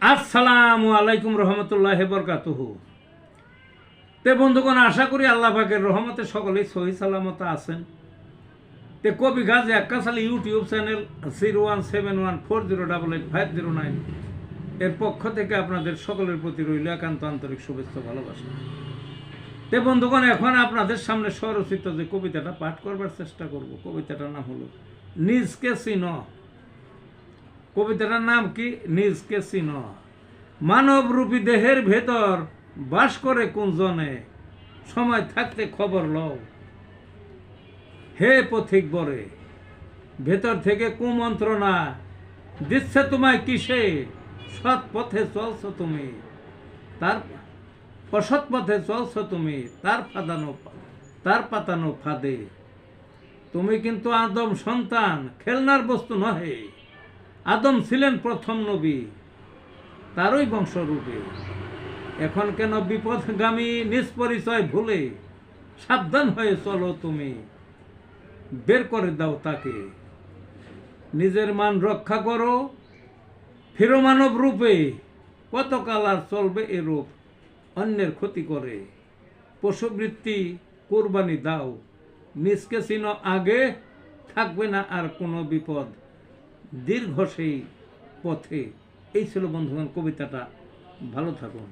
আসসালামু আলাইকুম রহমতুল্লাহ বরকাতুহু। তে বন্ধুগণ, আশা করি আল্লাহ পাকের রহমতে সকলেই সহি সালামত আছেন। তে কবি গাজী আক্কাস আলী ইউটিউব চ্যানেল 017140885009 এর পক্ষ থেকে আপনাদের সকলের প্রতি রইল একান্ত আন্তরিক শুভেচ্ছা ভালোবাসা। তে বন্ধুগণ, এখন আপনাদের সামনে স্বরচিত যে কবিতাটা পাঠ করবার চেষ্টা করব, কবিতাটার নাম হলো নিজকে চিন। কবিতাটার নাম কি? নিজকে চিন। মানবরূপী দেহের ভেতর বাস করে কোন জনে, সময় থাকতে খবর লও। হে পথিক বরে, ভেতর থেকে কুমন্ত্রণা দিচ্ছে তোমায় কিসে? সৎ পথে চলছ তুমি, তার অসৎ পথে চলছ তুমি, তার পাতানো ফাঁদে। তুমি কিন্তু আদম সন্তান, খেলনার বস্তু নহে। আদম ছিলেন প্রথম নবী, তারই বংশরূপে। এখন কেন বিপদগামী নিজ পরিচয় ভুলে? সাবধান হয়ে চলো তুমি, বের করে দাও তাকে। নিজের মান রক্ষা করো, ফিরো মানব রূপে। কতকাল আর চলবে এরূপ, অন্যের ক্ষতি করে? পশুবৃত্তি কোরবানি দাও, নিজকে চিনো আগে, থাকবে না আর কোনো বিপদ দীর্ঘ সেই পথে। এই ছিল বন্ধুগণ কবিতাটা। ভালো থাকুন।